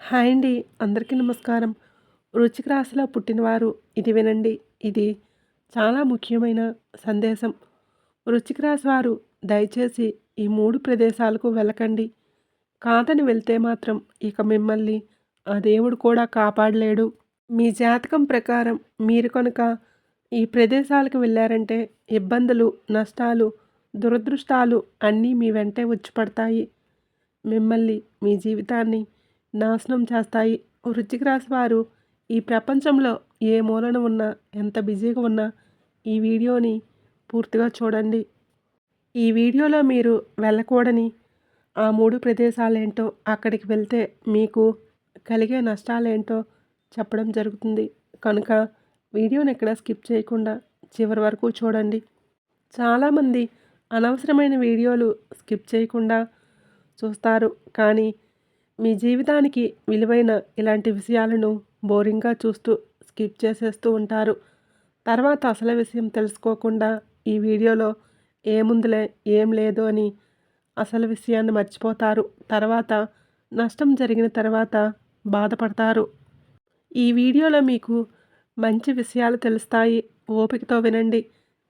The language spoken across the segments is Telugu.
హాయ్ అండి. అందరికీ నమస్కారం. వృశ్చిక రాశిలో పుట్టినవారు ఇది వినండి. ఇది చాలా ముఖ్యమైన సందేశం. వృశ్చిక రాశి వారు దయచేసి ఈ 3 ప్రదేశాలకు వెళ్ళకండి. కాదని వెళ్తే మాత్రం ఇక మిమ్మల్ని ఆ దేవుడు కూడా కాపాడలేడు. మీ జాతకం ప్రకారం మీరు కనుక ఈ ప్రదేశాలకు వెళ్లారంటే ఇబ్బందులు, నష్టాలు, దురదృష్టాలు అన్నీ మీ వెంటే వచ్చి పడతాయి. మిమ్మల్ని, మీ జీవితాన్ని నాశనం చేస్తాయి. వృశ్చిక రాశి వారు ఈ ప్రపంచంలో ఏ మూలన ఉన్నా, ఎంత బిజీగా ఉన్నా ఈ వీడియోని పూర్తిగా చూడండి. ఈ వీడియోలో మీరు వెళ్ళకూడని ఆ 3 ప్రదేశాలేంటో, అక్కడికి వెళ్తే మీకు కలిగే నష్టాలేంటో చెప్పడం జరుగుతుంది. కనుక వీడియోని ఎక్కడ స్కిప్ చేయకుండా చివరి వరకు చూడండి. చాలామంది అనవసరమైన వీడియోలు స్కిప్ చేయకుండా చూస్తారు. కానీ మీ జీవితానికి విలువైన ఇలాంటి విషయాలను బోరింగ్గా చూస్తూ స్కిప్ చేసేస్తూ ఉంటారు. తర్వాత అసలు విషయం తెలుసుకోకుండా ఈ వీడియోలో ఏముందిలే, ఏం లేదు అని అసలు విషయాన్ని మర్చిపోతారు. తర్వాత నష్టం జరిగిన తర్వాత బాధపడతారు. ఈ వీడియోలో మీకు మంచి విషయాలు తెలుస్తాయి. ఓపికతో వినండి.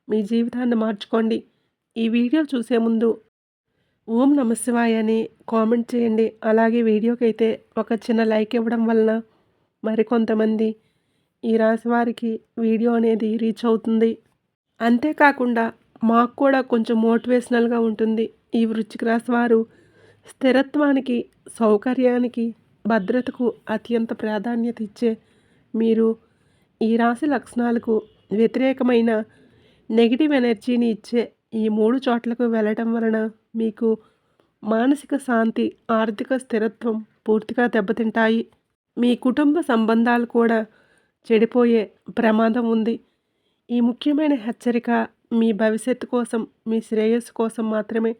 మీ జీవితాన్ని మార్చుకోండి. ఈ వీడియో చూసే ముందు ఓం నమశివాయ అని కామెంట్ చేయండి. అలాగే వీడియోకైతే ఒక చిన్న లైక్ ఇవ్వడం వలన మరికొంతమంది ఈ రాశి వారికి వీడియో అనేది రీచ్ అవుతుంది. అంతేకాకుండా మాకు కూడా కొంచెం మోటివేషనల్గా ఉంటుంది. ఈ వృశ్చిక రాశి వారు స్థిరత్వానికి, సౌకర్యానికి, భద్రతకు అత్యంత ప్రాధాన్యత ఇచ్చే మీరు ఈ రాశి లక్షణాలకు వ్యతిరేకమైన నెగిటివ్ ఎనర్జీని ఇచ్చే ఈ 3 చోట్లకు వెళ్ళటం వలన మీకు మానసిక శాంతి, ఆర్థిక స్థిరత్వం పూర్తిగా దెబ్బతింటాయి. మీ కుటుంబ సంబంధాలు కూడా చెడిపోయే ప్రమాదం ఉంది. ఈ ముఖ్యమైన హెచ్చరిక మీ భవిష్యత్తు కోసం, మీ శ్రేయస్సు కోసం మాత్రమే.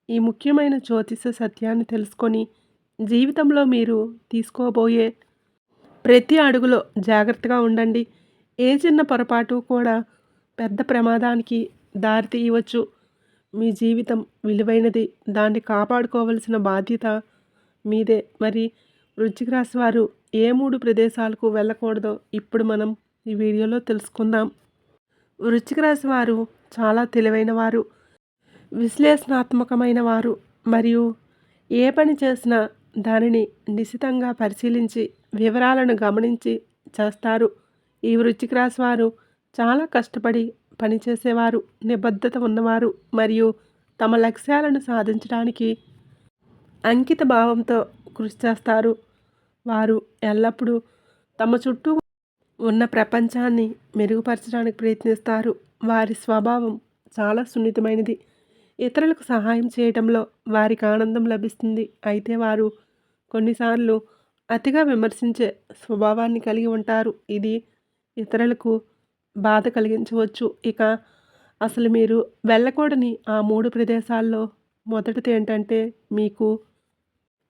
ఈ ముఖ్యమైన జ్యోతిష సత్యాన్ని తెలుసుకొని జీవితంలో మీరు తీసుకోబోయే ప్రతి అడుగులో జాగ్రత్తగా ఉండండి. ఏ చిన్న పొరపాటు కూడా పెద్ద ప్రమాదానికి దారి తీయవచ్చు. మీ జీవితం విలువైనది. దాన్ని కాపాడుకోవలసిన బాధ్యత మీదే. మరి వృశ్చిక రాశి వారు ఏ 3 ప్రదేశాలకు వెళ్ళకూడదో ఇప్పుడు మనం ఈ వీడియోలో తెలుసుకుందాం. వృశ్చిక రాశి వారు చాలా తెలివైన వారు, విశ్లేషణాత్మకమైన వారు మరియు ఏ పని చేసినా దానిని నిశితంగా పరిశీలించి వివరాలను గమనించి చేస్తారు. ఈ వృశ్చిక రాశి వారు చాలా కష్టపడి పనిచేసేవారు, నిబద్ధత ఉన్నవారు మరియు తమ లక్ష్యాలను సాధించడానికి అంకిత భావంతో కృషి చేస్తారు. వారు ఎల్లప్పుడూ తమ చుట్టూ ఉన్న ప్రపంచాన్ని మెరుగుపరచడానికి ప్రయత్నిస్తారు. వారి స్వభావం చాలా సున్నితమైనది. ఇతరులకు సహాయం చేయడంలో వారికి ఆనందం లభిస్తుంది. అయితే వారు కొన్నిసార్లు అతిగా విమర్శించే స్వభావాన్ని కలిగి ఉంటారు. ఇది ఇతరులకు బాధ కలిగించవచ్చు. ఇక అసలు మీరు వెళ్ళకూడని ఆ 3 ప్రదేశాల్లో మొదటిది ఏంటంటే, మీకు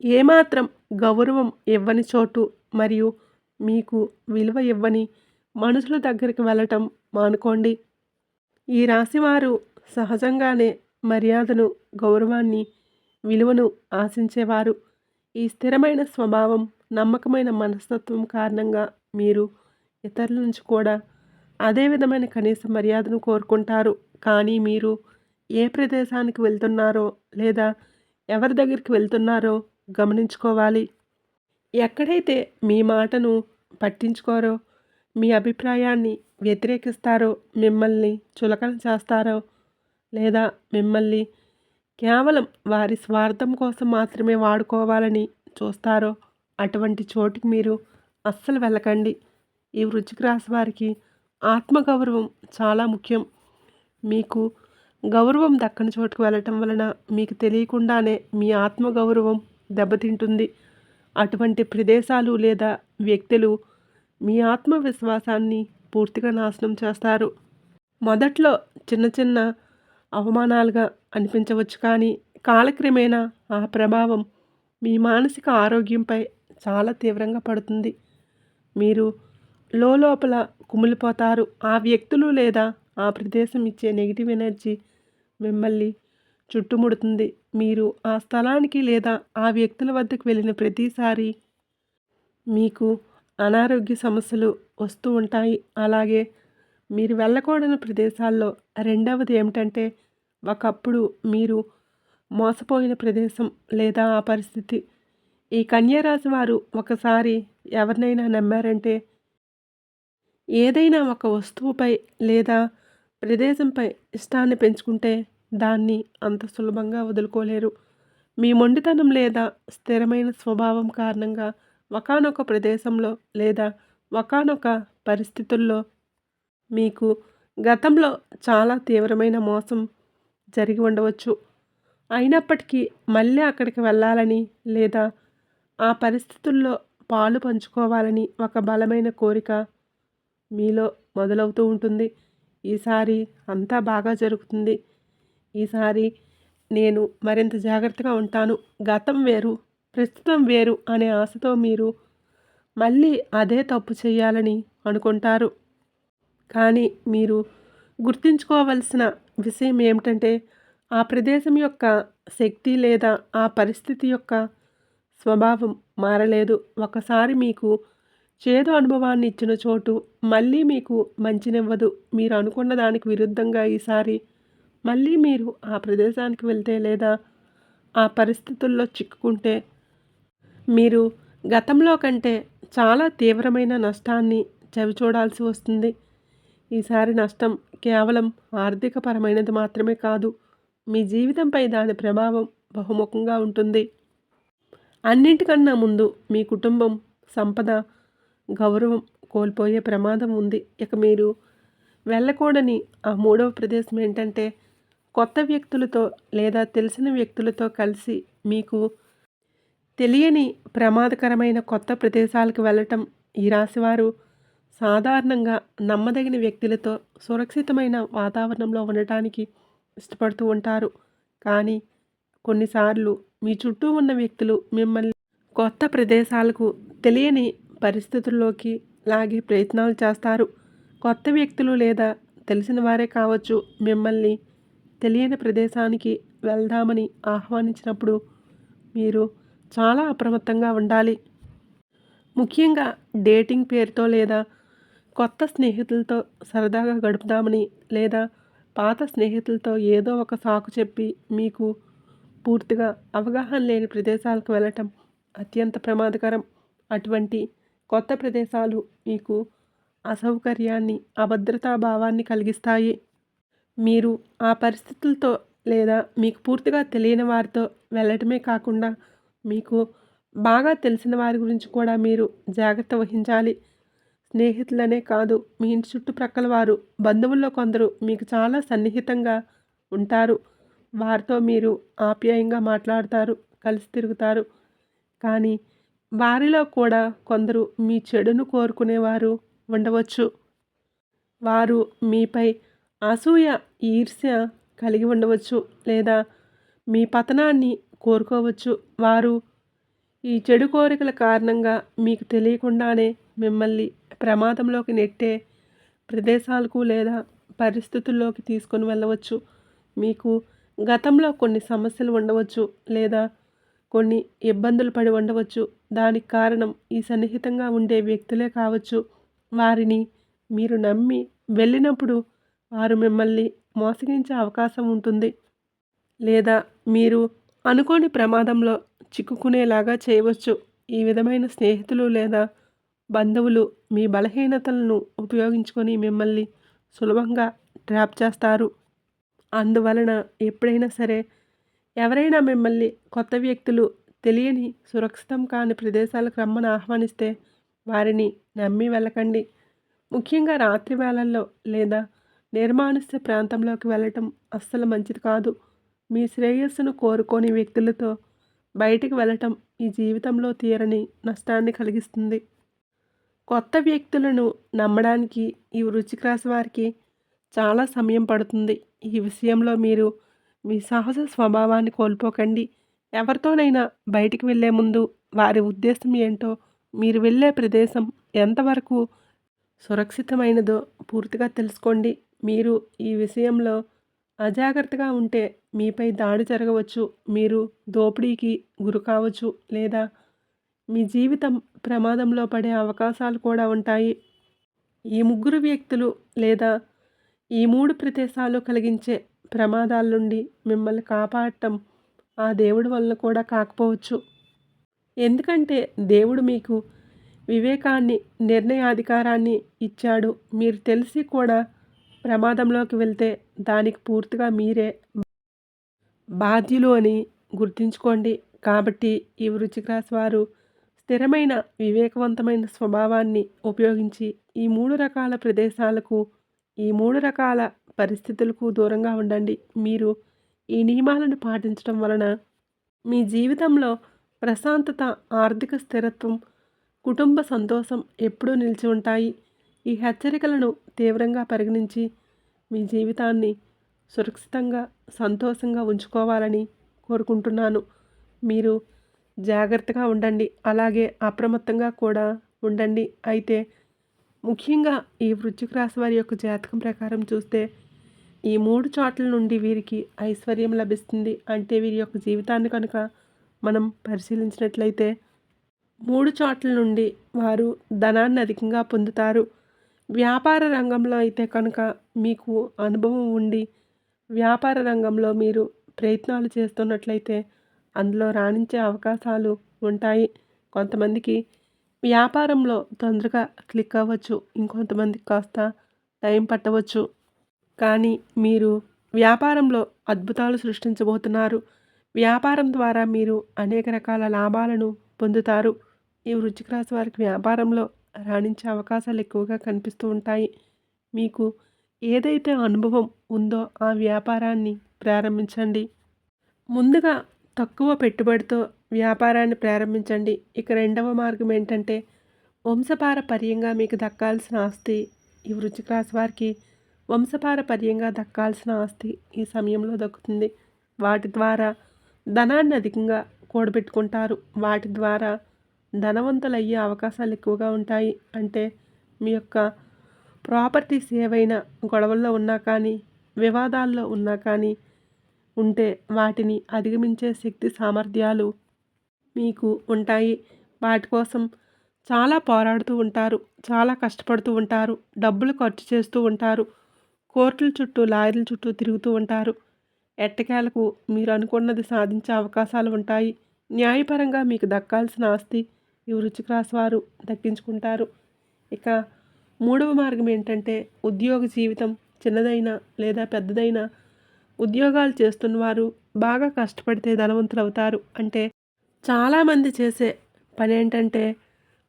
ఏమాత్రం గౌరవం ఇవ్వని చోటు మరియు మీకు విలువ ఇవ్వని మనుషుల దగ్గరికి వెళ్ళటం మానుకోండి. ఈ రాశివారు సహజంగానే మర్యాదను, గౌరవాన్ని, విలువను ఆశించేవారు. ఈ స్థిరమైన స్వభావం, నమ్మకమైన మనస్తత్వం కారణంగా మీరు ఇతరుల నుంచి కూడా అదే విధమైన కనీస మర్యాదను కోరుకుంటారు. కానీ మీరు ఏ ప్రదేశానికి వెళ్తున్నారో లేదా ఎవరి దగ్గరికి వెళ్తున్నారో గమనించుకోవాలి. ఎక్కడైతే మీ మాటను పట్టించుకోరో, మీ అభిప్రాయాన్ని వ్యతిరేకిస్తారో, మిమ్మల్ని చులకన చేస్తారో లేదా మిమ్మల్ని కేవలం వారి స్వార్థం కోసం మాత్రమే వాడుకోవాలని చూస్తారో అటువంటి చోటుకి మీరు అస్సలు వెళ్ళకండి. ఈ వృశ్చిక రాశి వారికి ఆత్మగౌరవం చాలా ముఖ్యం. మీకు గౌరవం దక్కని చోటుకు వెళ్ళటం వలన మీకు తెలియకుండానే మీ ఆత్మగౌరవం దెబ్బతింటుంది. అటువంటి ప్రదేశాలు లేదా వ్యక్తులు మీ ఆత్మవిశ్వాసాన్ని పూర్తిగా నాశనం చేస్తారు. మొదట్లో చిన్న చిన్న అవమానాలుగా అనిపించవచ్చు, కానీ కాలక్రమేణా ఆ ప్రభావం మీ మానసిక ఆరోగ్యంపై చాలా తీవ్రంగా పడుతుంది. మీరు లోపల కుమిలిపోతారు. ఆ వ్యక్తులు లేదా ఆ ప్రదేశం ఇచ్చే నెగిటివ్ ఎనర్జీ మిమ్మల్ని చుట్టుముడుతుంది. మీరు ఆ స్థలానికి లేదా ఆ వ్యక్తుల వద్దకు వెళ్ళిన ప్రతిసారి మీకు అనారోగ్య సమస్యలు వస్తూ ఉంటాయి. అలాగే మీరు వెళ్ళకూడని ప్రదేశాల్లో రెండవది ఏమిటంటే, ఒకప్పుడు మీరు మోసపోయిన ప్రదేశం లేదా ఆ పరిస్థితి. ఈ కన్యా రాశి వారు ఒకసారి ఎవరినైనా నమ్మారంటే, ఏదైనా ఒక వస్తువుపై లేదా ప్రదేశంపై ఇష్టాన్ని పెంచుకుంటే దాన్ని అంత సులభంగా వదులుకోలేరు. మీ మొండితనం లేదా స్థిరమైన స్వభావం కారణంగా ఒకానొక ప్రదేశంలో లేదా ఒకానొక పరిస్థితుల్లో మీకు గతంలో చాలా తీవ్రమైన మోసం జరిగి ఉండవచ్చు. అయినప్పటికీ మళ్ళీ అక్కడికి వెళ్ళాలని లేదా ఆ పరిస్థితుల్లో పాలు పంచుకోవాలని ఒక బలమైన కోరిక మీలో మొదలవుతూ ఉంటుంది. ఈసారి అంతా బాగా జరుగుతుంది. ఈసారి నేను మరింత జాగ్రత్తగా ఉంటాను. గతం వేరు, ప్రస్తుతం వేరు అనే ఆశతో మీరు మళ్ళీ అదే తప్పు చేయాలని అనుకుంటారు. కానీ మీరు గుర్తుంచుకోవలసిన విషయం ఏమిటంటే, ఆ ప్రదేశం యొక్క శక్తి లేదా ఆ పరిస్థితి యొక్క స్వభావం మారలేదు. ఒకసారి మీకు చేదు అనుభవాన్ని ఇచ్చిన చోటు మళ్ళీ మీకు మంచినివ్వదు. మీరు అనుకున్న దానికి విరుద్ధంగా ఈసారి మళ్ళీ మీరు ఆ ప్రదేశానికి వెళ్తే లేదా ఆ పరిస్థితుల్లో చిక్కుకుంటే మీరు గతంలో కంటే చాలా తీవ్రమైన నష్టాన్ని చవిచూడాల్సి వస్తుంది. ఈసారి నష్టం కేవలం ఆర్థికపరమైనది మాత్రమే కాదు, మీ జీవితంపై దాని ప్రభావం బహుముఖంగా ఉంటుంది. అన్నింటికన్నా ముందు మీ కుటుంబం, సంపద, గౌరవం కోల్పోయే ప్రమాదం ఉంది. ఇక మీరు వెళ్ళకూడని ఆ మూడవ ప్రదేశం ఏంటంటే, కొత్త వ్యక్తులతో లేదా తెలిసిన వ్యక్తులతో కలిసి మీకు తెలియని ప్రమాదకరమైన కొత్త ప్రదేశాలకు వెళ్ళటం. ఈ రాశివారు సాధారణంగా నమ్మదగిన వ్యక్తులతో సురక్షితమైన వాతావరణంలో ఉండటానికి ఇష్టపడుతూ ఉంటారు. కానీ కొన్నిసార్లు మీ చుట్టూ ఉన్న వ్యక్తులు మిమ్మల్ని కొత్త ప్రదేశాలకు తెలియని పరిస్థితుల్లోకి లాగే ప్రయత్నాలు చేస్తారు. కొత్త వ్యక్తులు లేదా తెలిసిన వారే కావచ్చు మిమ్మల్ని తెలియని ప్రదేశానికి వెళ్దామని ఆహ్వానించినప్పుడు మీరు చాలా అప్రమత్తంగా ఉండాలి. ముఖ్యంగా డేటింగ్ పేరుతో లేదా కొత్త స్నేహితులతో సరదాగా గడుపుదామని లేదా పాత స్నేహితులతో ఏదో ఒక సాకు చెప్పి మీకు పూర్తిగా అవగాహన లేని ప్రదేశాలకు వెళ్ళటం అత్యంత ప్రమాదకరం. అటువంటి కొత్త ప్రదేశాలు మీకు అసౌకర్యాన్ని, అభద్రతా భావాన్ని కలిగిస్తాయి. మీరు ఆ పరిస్థితులతో లేదా మీకు పూర్తిగా తెలియని వారితో వెళ్ళటమే కాకుండా మీకు బాగా తెలిసిన వారి గురించి కూడా మీరు జాగ్రత్త వహించాలి. స్నేహితులనే కాదు, మీ ఇంటి చుట్టుప్రక్కల వారు, బంధువుల్లో కొందరు మీకు చాలా సన్నిహితంగా ఉంటారు. వారితో మీరు ఆప్యాయంగా మాట్లాడతారు, కలిసి తిరుగుతారు. కానీ వారిలో కూడా కొందరు మీ చెడును కోరుకునేవారు ఉండవచ్చు. వారు మీపై అసూయ, ఈర్ష్య కలిగి ఉండవచ్చు లేదా మీ పతనాన్ని కోరుకోవచ్చు. వారు ఈ చెడు కోరికల కారణంగా మీకు తెలియకుండానే మిమ్మల్ని ప్రమాదంలోకి నెట్టే ప్రదేశాలకు లేదా పరిస్థితుల్లోకి తీసుకొని వెళ్ళవచ్చు. మీకు గతంలో కొన్ని సమస్యలు ఉండవచ్చు లేదా కొన్ని ఇబ్బందులు పడి ఉండవచ్చు. దానికి కారణం ఈ సన్నిహితంగా ఉండే వ్యక్తులే కావచ్చు. వారిని మీరు నమ్మి వెళ్ళినప్పుడు వారు మిమ్మల్ని మోసగించే అవకాశం ఉంటుంది. లేదా మీరు అనుకోని ప్రమాదంలో చిక్కుకునేలాగా చేయవచ్చు. ఈ విధమైన స్నేహితులు లేదా బంధువులు మీ బలహీనతలను ఉపయోగించుకొని మిమ్మల్ని సులభంగా ట్రాప్ చేస్తారు. అందువలన ఎప్పుడైనా సరే ఎవరైనా మిమ్మల్ని కొత్త వ్యక్తులు తెలియని సురక్షితం కాని ప్రదేశాలకు రమ్మని ఆహ్వానిస్తే వారిని నమ్మి వెళ్ళకండి. ముఖ్యంగా రాత్రి వేళల్లో లేదా నిర్మానుష్య ప్రాంతంలోకి వెళ్ళటం అస్సలు మంచిది కాదు. మీ శ్రేయస్సును కోరుకోని వ్యక్తులతో బయటికి వెళ్ళటం ఈ జీవితంలో తీరని నష్టాన్ని కలిగిస్తుంది. కొత్త వ్యక్తులను నమ్మడానికి ఈ వృశ్చిక రాశి వారికి చాలా సమయం పడుతుంది. ఈ విషయంలో మీరు మీ సహజ స్వభావాన్ని కోల్పోకండి. ఎవరితోనైనా బయటికి వెళ్ళే ముందు వారి ఉద్దేశం ఏంటో, మీరు వెళ్ళే ప్రదేశం ఎంతవరకు సురక్షితమైనదో పూర్తిగా తెలుసుకోండి. మీరు ఈ విషయంలో అజాగ్రత్తగా ఉంటే మీపై దాడి జరగవచ్చు. మీరు దోపిడీకి గురి కావచ్చు లేదా మీ జీవితం ప్రమాదంలో పడే అవకాశాలు కూడా ఉంటాయి. ఈ ముగ్గురు వ్యక్తులు లేదా ఈ 3 ప్రదేశాలు కలిగించే ప్రమాదాల నుండి మిమ్మల్ని కాపాడటం ఆ దేవుడి వలన కూడా కాకపోవచ్చు. ఎందుకంటే దేవుడు మీకు వివేకాన్ని, నిర్ణయాధికారాన్ని ఇచ్చాడు. మీరు తెలిసి కూడా ప్రమాదంలోకి వెళ్తే దానికి పూర్తిగా మీరే బాధ్యులు అని గుర్తుంచుకోండి. కాబట్టి ఈ వృశ్చిక రాశి వారు స్థిరమైన, వివేకవంతమైన స్వభావాన్ని ఉపయోగించి ఈ 3 రకాల ప్రదేశాలకు, ఈ 3 రకాల పరిస్థితులకు దూరంగా ఉండండి. మీరు ఈ నియమాలను పాటించడం వలన మీ జీవితంలో ప్రశాంతత, ఆర్థిక స్థిరత్వం, కుటుంబ సంతోషం ఎప్పుడూ నిలిచి ఉంటాయి. ఈ హెచ్చరికలను తీవ్రంగా పరిగణించి మీ జీవితాన్ని సురక్షితంగా, సంతోషంగా ఉంచుకోవాలని కోరుకుంటున్నాను. మీరు జాగ్రత్తగా ఉండండి. అలాగే అప్రమత్తంగా కూడా ఉండండి. అయితే ముఖ్యంగా ఈ వృశ్చిక రాశి వారి యొక్క జాతకం ప్రకారం చూస్తే ఈ 3 చోట్ల నుండి వీరికి ఐశ్వర్యం లభిస్తుంది. అంటే వీరి యొక్క జీవితాన్ని కనుక మనం పరిశీలించినట్లయితే 3 చోట్ల నుండి వారు ధనాన్ని అధికంగా పొందుతారు. వ్యాపార రంగంలో అయితే కనుక మీకు అనుభవం ఉండి వ్యాపార రంగంలో మీరు ప్రయత్నాలు చేస్తున్నట్లయితే అందులో రాణించే అవకాశాలు ఉంటాయి. కొంతమందికి వ్యాపారంలో తొందరగా క్లిక్ అవ్వచ్చు. ఇంకొంతమందికి కాస్త టైం పట్టవచ్చు. కానీ మీరు వ్యాపారంలో అద్భుతాలు సృష్టించబోతున్నారు. వ్యాపారం ద్వారా మీరు అనేక రకాల లాభాలను పొందుతారు. ఈ వృశ్చిక రాశి వారికి వ్యాపారంలో రాణించే అవకాశాలు ఎక్కువగా కనిపిస్తూ ఉంటాయి. మీకు ఏదైతే అనుభవం ఉందో ఆ వ్యాపారాన్ని ప్రారంభించండి. ముందుగా తక్కువ పెట్టుబడితో వ్యాపారాన్ని ప్రారంభించండి. ఇక రెండవ మార్గం ఏంటంటే వంశపారపర్యంగా మీకు దక్కాల్సిన ఆస్తి, ఈ వృశ్చిక రాశి వారికి వంశపారపర్యంగా దక్కాల్సిన ఆస్తి ఈ సమయంలో దక్కుతుంది. వాటి ద్వారా ధనాన్ని అధికంగా కూడబెట్టుకుంటారు. వాటి ద్వారా ధనవంతులయ్యే అవకాశాలు ఎక్కువగా ఉంటాయి. అంటే మీ యొక్క ప్రాపర్టీస్ ఏవైనా గొడవల్లో ఉన్నా కానీ, వివాదాల్లో ఉన్నా కానీ ఉంటే వాటిని అధిగమించే శక్తి సామర్థ్యాలు మీకు ఉంటాయి. వాటి కోసం చాలా పోరాడుతూ ఉంటారు. చాలా కష్టపడుతూ ఉంటారు. డబ్బులు ఖర్చు చేస్తూ ఉంటారు. కోర్టుల చుట్టూ, లాయర్ల చుట్టూ తిరుగుతూ ఉంటారు. ఎట్టకేలకు మీరు అనుకున్నది సాధించే అవకాశాలు ఉంటాయి. న్యాయపరంగా మీకు దక్కాల్సిన ఆస్తి ఈ వృశ్చిక రాశి వారు దక్కించుకుంటారు. ఇక మూడవ మార్గం ఏంటంటే ఉద్యోగ జీవితం చిన్నదైనా లేదా పెద్దదైనా ఉద్యోగాలు చేస్తున్నవారు బాగా కష్టపడితే ధనవంతులు అవుతారు. అంటే చాలామంది చేసే పని ఏంటంటే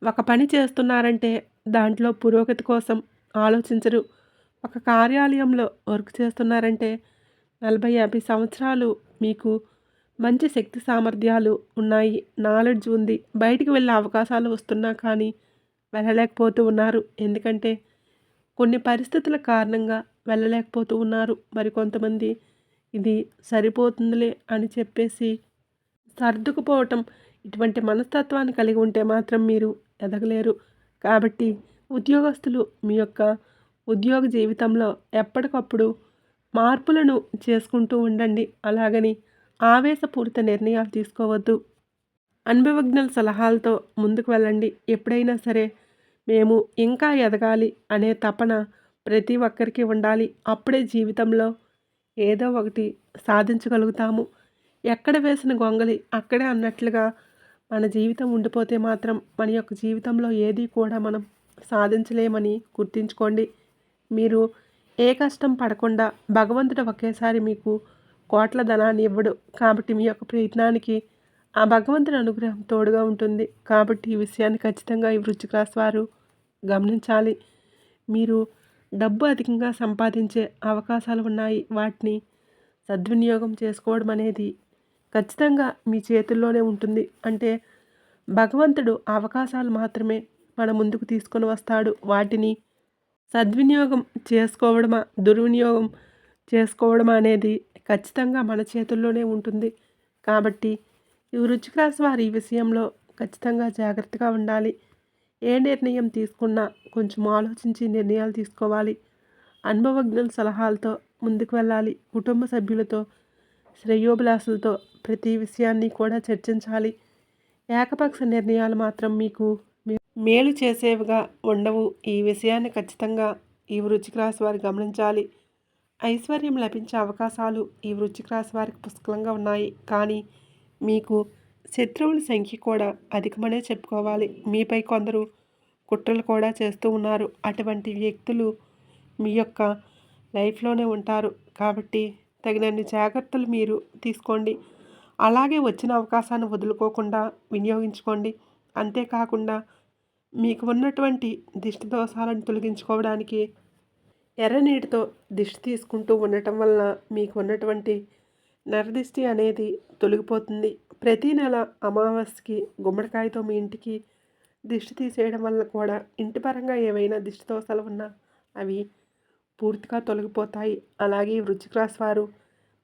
ఒక పని చేస్తున్నారంటే దాంట్లో పురోగతి కోసం ఆలోచించరు. ఒక కార్యాలయంలో వర్క్ చేస్తున్నారంటే 40-50 సంవత్సరాలు మీకు మంచి శక్తి సామర్థ్యాలు ఉన్నాయి, నాలెడ్జ్ ఉంది, బయటికి వెళ్ళే అవకాశాలు వస్తున్నా కానీ వెళ్ళలేకపోతూ ఉన్నారు. ఎందుకంటే కొన్ని పరిస్థితుల కారణంగా వెళ్ళలేకపోతూ ఉన్నారు. మరికొంతమంది ఇది సరిపోతుందిలే అని చెప్పేసి సర్దుకుపోవటం, ఇటువంటి మనస్తత్వాన్ని కలిగి ఉంటే మాత్రం మీరు ఎదగలేరు. కాబట్టి ఉద్యోగస్తులు మీ యొక్క ఉద్యోగ జీవితంలో ఎప్పటికప్పుడు మార్పులను చేసుకుంటూ ఉండండి. అలాగని ఆవేశపూరిత నిర్ణయాలు తీసుకోవద్దు. అనుభవజ్ఞుల సలహాలతో ముందుకు వెళ్ళండి. ఎప్పుడైనా సరే మేము ఇంకా ఎదగాలి అనే తపన ప్రతి ఒక్కరికి ఉండాలి. అప్పుడే జీవితంలో ఏదో ఒకటి సాధించగలుగుతాము. ఎక్కడ వేసిన గొంగలి అక్కడే అన్నట్లుగా మన జీవితం ఉండిపోతే మాత్రం మన యొక్క జీవితంలో ఏది కూడా మనం సాధించలేమని గుర్తుంచుకోండి. మీరు ఏ కష్టం పడకుండా భగవంతుడు ఒకేసారి మీకు కోట్ల ధనాన్ని ఇవ్వడు. కాబట్టి మీ యొక్క ప్రయత్నానికి ఆ భగవంతుని అనుగ్రహం తోడుగా ఉంటుంది. కాబట్టి ఈ విషయాన్ని ఖచ్చితంగా ఈ వృశ్చిక రాశి వారు గమనించాలి. మీరు డబ్బు అధికంగా సంపాదించే అవకాశాలు ఉన్నాయి. వాటిని సద్వినియోగం చేసుకోవడం అనేది ఖచ్చితంగా మీ చేతుల్లోనే ఉంటుంది. అంటే భగవంతుడు అవకాశాలు మాత్రమే మన ముందుకు తీసుకొని వస్తాడు. వాటిని సద్వినియోగం చేసుకోవడమా, దుర్వినియోగం చేసుకోవడమా అనేది ఖచ్చితంగా మన చేతుల్లోనే ఉంటుంది. కాబట్టి ఈ వృశ్చిక రాశి వారు ఈ విషయంలో ఖచ్చితంగా జాగ్రత్తగా ఉండాలి. ఏ నిర్ణయం తీసుకున్నా కొంచెం ఆలోచించి నిర్ణయాలు తీసుకోవాలి. అనుభవజ్ఞుల సలహాలతో ముందుకు వెళ్ళాలి. కుటుంబ సభ్యులతో, శ్రేయోభిలాషులతో ప్రతి విషయాన్ని కూడా చర్చించాలి. ఏకపక్ష నిర్ణయాలు మాత్రం మీకు మేలు చేసేవిగా ఉండవు. ఈ విషయాన్ని ఖచ్చితంగా ఈ వృశ్చిక రాశి వారు గమనించాలి. ఐశ్వర్యం లభించే అవకాశాలు ఈ వృశ్చిక రాశి వారికి పుష్కలంగా ఉన్నాయి. కానీ మీకు శత్రువుల సంఖ్య కూడా అధికమనే చెప్పుకోవాలి. మీపై కొందరు కుట్రలు కూడా చేస్తూ ఉన్నారు. అటువంటి వ్యక్తులు మీ యొక్క లైఫ్లోనే ఉంటారు. కాబట్టి తగినన్ని జాగ్రత్తలు మీరు తీసుకోండి. అలాగే వచ్చిన అవకాశాన్ని వదులుకోకుండా వినియోగించుకోండి. అంతేకాకుండా మీకు ఉన్నటువంటి దిష్టి దోషాలను తొలగించుకోవడానికి ఎర్ర నీటితో దిష్టి తీసుకుంటూ ఉండటం వలన మీకు ఉన్నటువంటి నరదిష్టి అనేది తొలగిపోతుంది. ప్రతీ నెల అమావాస్యకి గుమ్మడికాయతో మీ ఇంటికి దిష్టి తీసేయడం వల్ల కూడా ఇంటి పరంగా ఏవైనా దిష్టి దోషాలు ఉన్నా అవి పూర్తిగా తొలగిపోతాయి. అలాగే వృశ్చిక రాశి వారు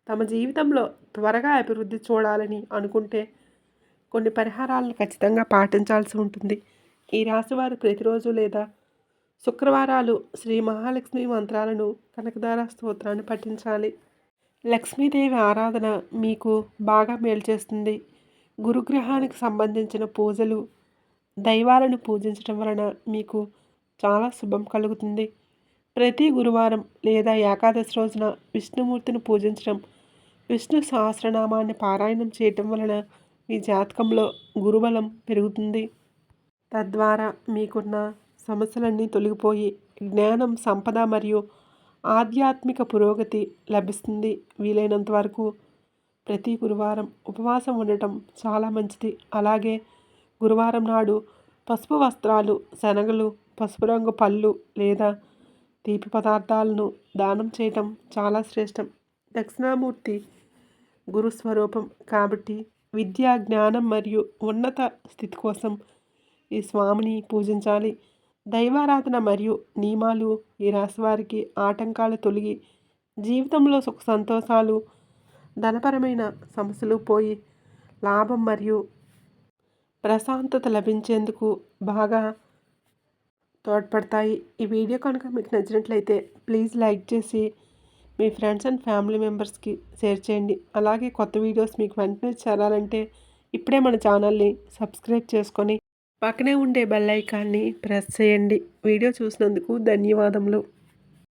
తమ జీవితంలో త్వరగా అభివృద్ధి చూడాలని అనుకుంటే కొన్ని పరిహారాలను ఖచ్చితంగా పాటించాల్సి ఉంటుంది. ఈ రాశివారు ప్రతిరోజు లేదా శుక్రవారాలు శ్రీ మహాలక్ష్మి మంత్రాలను కనకదార స్తోత్రాన్ని పఠించాలి. లక్ష్మీదేవి ఆరాధన మీకు బాగా మేలు చేస్తుంది. గురుగ్రహానికి సంబంధించిన పూజలు దైవాలను పూజించడం వలన మీకు చాలా శుభం కలుగుతుంది. ప్రతి గురువారం లేదా ఏకాదశి రోజున విష్ణుమూర్తిని పూజించడం, విష్ణు సహస్రనామాన్ని పారాయణం చేయటం వలన మీ జాతకంలో గురుబలం పెరుగుతుంది. తద్వారా మీకున్న సమస్యలన్నీ తొలగిపోయి జ్ఞానం, సంపద మరియు ఆధ్యాత్మిక పురోగతి లభిస్తుంది. వీలైనంత వరకు ప్రతి గురువారం ఉపవాసం ఉండటం చాలా మంచిది. అలాగే గురువారం నాడు పసుపు వస్త్రాలు, శనగలు, పసుపు రంగు పళ్ళు లేదా తీపి పదార్థాలను దానం చేయటం చాలా శ్రేష్టం. దక్షిణామూర్తి గురుస్వరూపం కాబట్టి విద్య, జ్ఞానం మరియు ఉన్నత స్థితి కోసం ఈ స్వామిని పూజించాలి. దైవారాధన మరియు నియమాలు ఈ రాశి వారికి ఆటంకాలు తొలగి జీవితంలో సుఖ సంతోషాలు, ధనపరమైన సమస్యలు పోయి లాభం మరియు ప్రశాంతత లభించేందుకు బాగా తోడ్పడతాయి. ఈ వీడియో కనుక మీకు నచ్చినట్లయితే ప్లీజ్ లైక్ చేసి మీ ఫ్రెండ్స్ అండ్ ఫ్యామిలీ మెంబర్స్కి షేర్ చేయండి. అలాగే కొత్త వీడియోస్ మీకు వెంటనే చేరాలంటే ఇప్పుడే మన ఛానల్ని సబ్స్క్రైబ్ చేసుకొని పక్కనే ఉండే బెల్ ఐకాన్ని ప్రెస్ చేయండి. వీడియో చూసినందుకు ధన్యవాదములు.